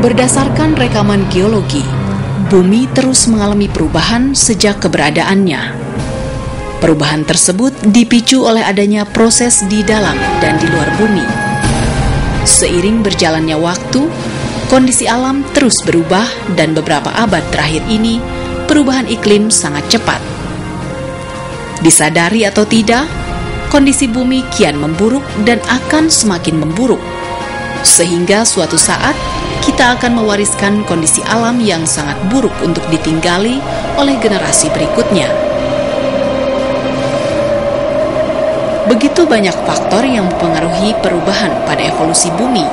Berdasarkan rekaman geologi, bumi terus mengalami perubahan sejak keberadaannya. Perubahan tersebut dipicu oleh adanya proses di dalam dan di luar bumi. Seiring berjalannya waktu, kondisi alam terus berubah dan beberapa abad terakhir ini, perubahan iklim sangat cepat. Disadari atau tidak, kondisi bumi kian memburuk dan akan semakin memburuk. Sehingga suatu saat, kita akan mewariskan kondisi alam yang sangat buruk untuk ditinggali oleh generasi berikutnya. Begitu banyak faktor yang mempengaruhi perubahan pada evolusi bumi.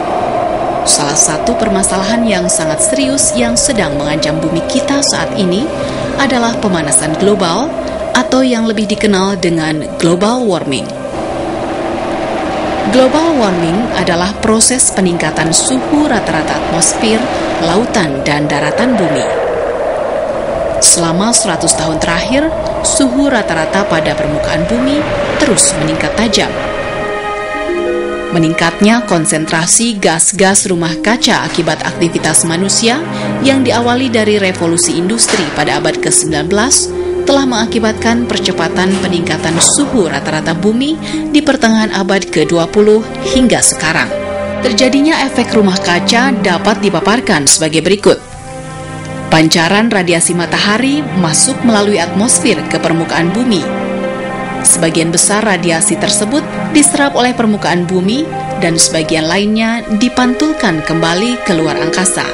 Salah satu permasalahan yang sangat serius yang sedang mengancam bumi kita saat ini adalah pemanasan global atau yang lebih dikenal dengan global warming. Global warming adalah proses peningkatan suhu rata-rata atmosfer, lautan, dan daratan bumi. Selama 100 tahun terakhir, suhu rata-rata pada permukaan bumi terus meningkat tajam. Meningkatnya konsentrasi gas-gas rumah kaca akibat aktivitas manusia yang diawali dari revolusi industri pada abad ke-19 telah mengakibatkan percepatan peningkatan suhu rata-rata bumi di pertengahan abad ke-20 hingga sekarang. Terjadinya efek rumah kaca dapat dipaparkan sebagai berikut. Pancaran radiasi matahari masuk melalui atmosfer ke permukaan bumi. Sebagian besar radiasi tersebut diserap oleh permukaan bumi dan sebagian lainnya dipantulkan kembali ke luar angkasa.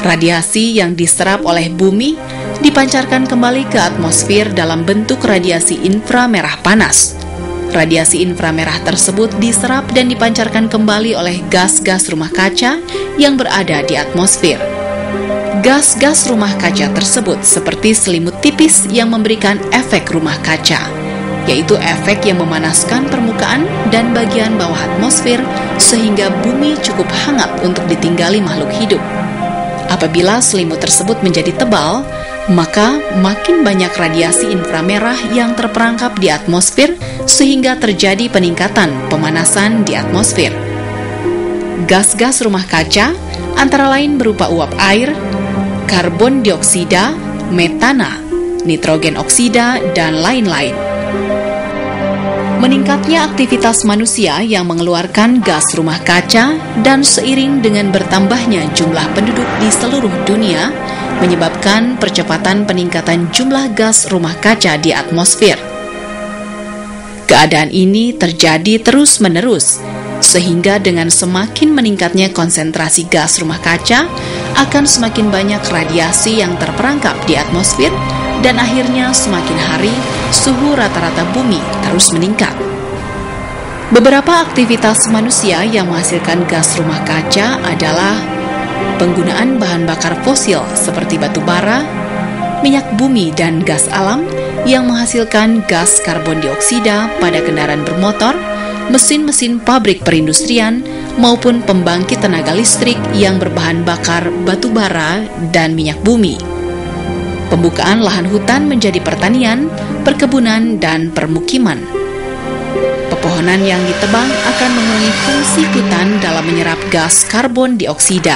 Radiasi yang diserap oleh bumi dipancarkan kembali ke atmosfer dalam bentuk radiasi inframerah panas. Radiasi inframerah tersebut diserap dan dipancarkan kembali oleh gas-gas rumah kaca yang berada di atmosfer. Gas-gas rumah kaca tersebut seperti selimut tipis yang memberikan efek rumah kaca, yaitu efek yang memanaskan permukaan dan bagian bawah atmosfer sehingga bumi cukup hangat untuk ditinggali makhluk hidup. Apabila selimut tersebut menjadi tebal, maka makin banyak radiasi inframerah yang terperangkap di atmosfer sehingga terjadi peningkatan pemanasan di atmosfer. Gas-gas rumah kaca antara lain berupa uap air, karbon dioksida, metana, nitrogen oksida, dan lain-lain. Meningkatnya aktivitas manusia yang mengeluarkan gas rumah kaca dan seiring dengan bertambahnya jumlah penduduk di seluruh dunia menyebabkan percepatan peningkatan jumlah gas rumah kaca di atmosfer. Keadaan ini terjadi terus-menerus, sehingga dengan semakin meningkatnya konsentrasi gas rumah kaca, akan semakin banyak radiasi yang terperangkap di atmosfer, dan akhirnya semakin hari suhu rata-rata bumi terus meningkat. Beberapa aktivitas manusia yang menghasilkan gas rumah kaca adalah penggunaan bahan bakar fosil seperti batu bara, minyak bumi, dan gas alam yang menghasilkan gas karbon dioksida pada kendaraan bermotor, mesin-mesin pabrik perindustrian, maupun pembangkit tenaga listrik yang berbahan bakar batu bara dan minyak bumi. Pembukaan lahan hutan menjadi pertanian, perkebunan, dan permukiman. Pepohonan yang ditebang akan mengurangi fungsi hutan dalam menyerap gas karbon dioksida.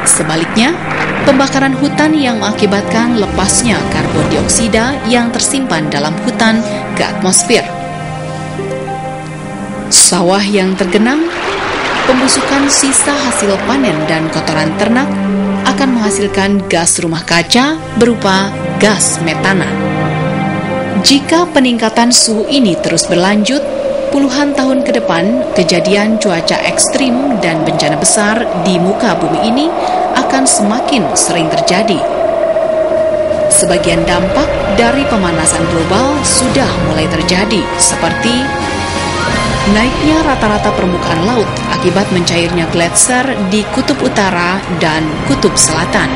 Sebaliknya, pembakaran hutan yang mengakibatkan lepasnya karbon dioksida yang tersimpan dalam hutan ke atmosfer. Sawah yang tergenang, pembusukan sisa hasil panen dan kotoran ternak akan menghasilkan gas rumah kaca berupa gas metana. Jika peningkatan suhu ini terus berlanjut, puluhan tahun ke depan, kejadian cuaca ekstrim dan bencana besar di muka bumi ini akan semakin sering terjadi. Sebagian dampak dari pemanasan global sudah mulai terjadi, seperti naiknya rata-rata permukaan laut akibat mencairnya gletser di kutub utara dan kutub selatan.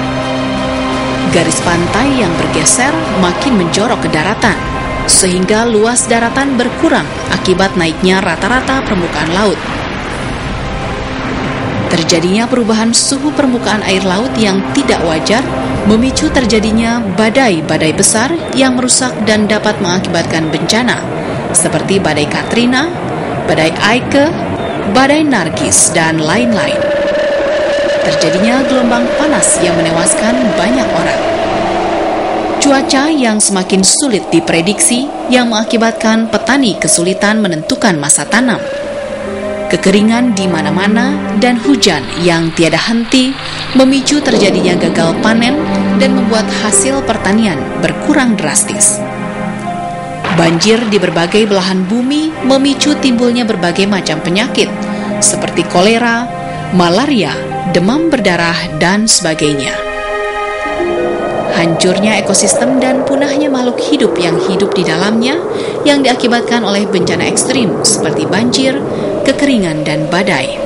Garis pantai yang bergeser makin menjorok ke daratan, sehingga luas daratan berkurang akibat naiknya rata-rata permukaan laut. Terjadinya perubahan suhu permukaan air laut yang tidak wajar memicu terjadinya badai-badai besar yang merusak dan dapat mengakibatkan bencana, seperti badai Katrina, badai Aike, badai Nargis, dan lain-lain. terjadinya gelombang panas yang menewaskan banyak orang. Cuaca yang semakin sulit diprediksi yang mengakibatkan petani kesulitan menentukan masa tanam. Kekeringan di mana-mana dan hujan yang tiada henti memicu terjadinya gagal panen dan membuat hasil pertanian berkurang drastis. Banjir di berbagai belahan bumi memicu timbulnya berbagai macam penyakit seperti kolera, malaria, demam berdarah, dan sebagainya. Hancurnya ekosistem dan punahnya makhluk hidup yang hidup di dalamnya yang diakibatkan oleh bencana ekstrim seperti banjir, kekeringan, dan badai.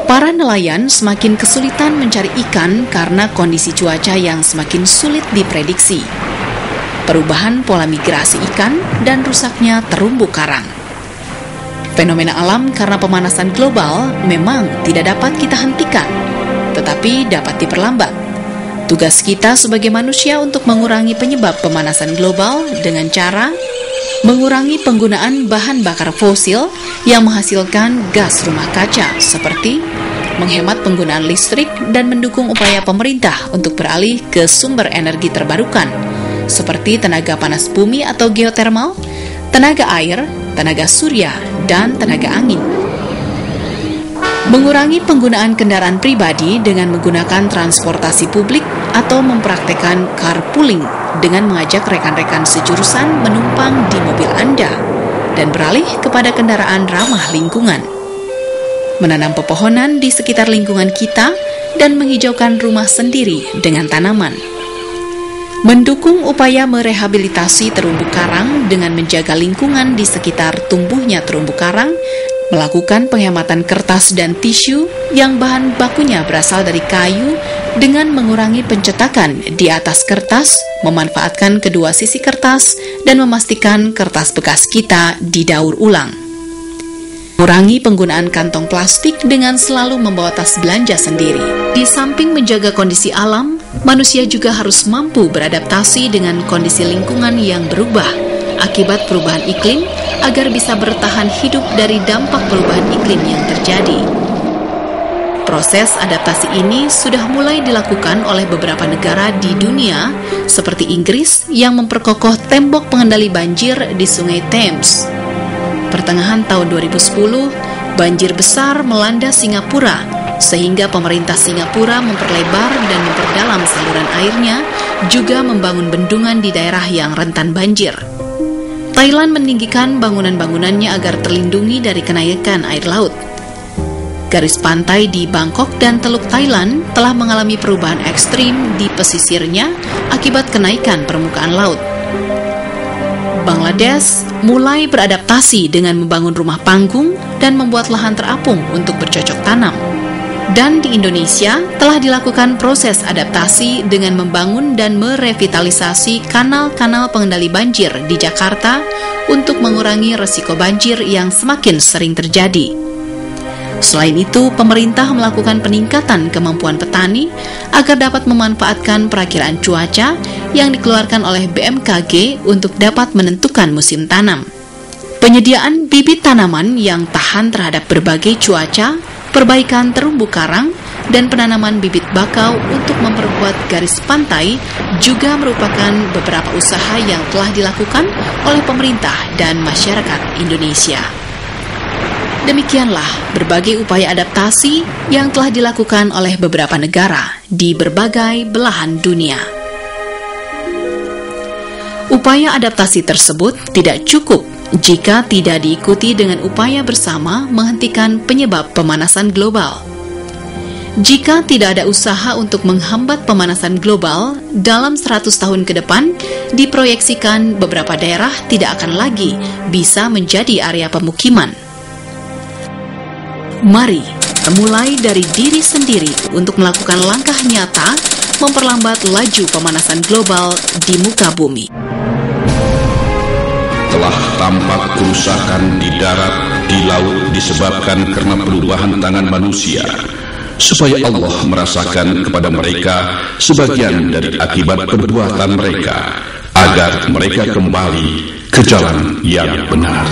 Para nelayan semakin kesulitan mencari ikan karena kondisi cuaca yang semakin sulit diprediksi. Perubahan pola migrasi ikan dan rusaknya terumbu karang. Fenomena alam karena pemanasan global memang tidak dapat kita hentikan, tetapi dapat diperlambat. Tugas kita sebagai manusia untuk mengurangi penyebab pemanasan global dengan cara mengurangi penggunaan bahan bakar fosil yang menghasilkan gas rumah kaca, seperti menghemat penggunaan listrik dan mendukung upaya pemerintah untuk beralih ke sumber energi terbarukan, seperti tenaga panas bumi atau geotermal, tenaga air, tenaga surya, dan tenaga angin. Mengurangi penggunaan kendaraan pribadi dengan menggunakan transportasi publik atau mempraktekkan carpooling dengan mengajak rekan-rekan sejurusan menumpang di mobil Anda dan beralih kepada kendaraan ramah lingkungan. Menanam pepohonan di sekitar lingkungan kita dan menghijaukan rumah sendiri dengan tanaman. Mendukung upaya merehabilitasi terumbu karang dengan menjaga lingkungan di sekitar tumbuhnya terumbu karang, melakukan penghematan kertas dan tisu yang bahan bakunya berasal dari kayu dengan mengurangi pencetakan di atas kertas, memanfaatkan kedua sisi kertas, dan memastikan kertas bekas kita didaur ulang. Kurangi penggunaan kantong plastik dengan selalu membawa tas belanja sendiri. Di samping menjaga kondisi alam, manusia juga harus mampu beradaptasi dengan kondisi lingkungan yang berubah akibat perubahan iklim agar bisa bertahan hidup dari dampak perubahan iklim yang terjadi. Proses adaptasi ini sudah mulai dilakukan oleh beberapa negara di dunia seperti Inggris yang memperkokoh tembok pengendali banjir di Sungai Thames. Pertengahan tahun 2010, banjir besar melanda Singapura sehingga pemerintah Singapura memperlebar dan memperdalam saluran airnya, juga membangun bendungan di daerah yang rentan banjir. Thailand meninggikan bangunan-bangunannya agar terlindungi dari kenaikan air laut. Garis pantai di Bangkok dan Teluk Thailand telah mengalami perubahan ekstrim di pesisirnya akibat kenaikan permukaan laut. Bangladesh mulai beradaptasi dengan membangun rumah panggung dan membuat lahan terapung untuk bercocok tanam. Dan di Indonesia telah dilakukan proses adaptasi dengan membangun dan merevitalisasi kanal-kanal pengendali banjir di Jakarta untuk mengurangi resiko banjir yang semakin sering terjadi. Selain itu, pemerintah melakukan peningkatan kemampuan petani agar dapat memanfaatkan perakiraan cuaca yang dikeluarkan oleh BMKG untuk dapat menentukan musim tanam. Penyediaan bibit tanaman yang tahan terhadap berbagai cuaca, perbaikan terumbu karang, dan penanaman bibit bakau untuk memperkuat garis pantai juga merupakan beberapa usaha yang telah dilakukan oleh pemerintah dan masyarakat Indonesia. Demikianlah berbagai upaya adaptasi yang telah dilakukan oleh beberapa negara di berbagai belahan dunia. Upaya adaptasi tersebut tidak cukup jika tidak diikuti dengan upaya bersama menghentikan penyebab pemanasan global. Jika tidak ada usaha untuk menghambat pemanasan global, dalam 100 tahun ke depan, diproyeksikan beberapa daerah tidak akan lagi bisa menjadi area pemukiman. Mari mulai dari diri sendiri untuk melakukan langkah nyata memperlambat laju pemanasan global di muka bumi. Telah tampak kerusakan di darat, di laut disebabkan karena perubahan tangan manusia, supaya Allah merasakan kepada mereka sebagian dari akibat perbuatan mereka, agar mereka kembali ke jalan yang benar.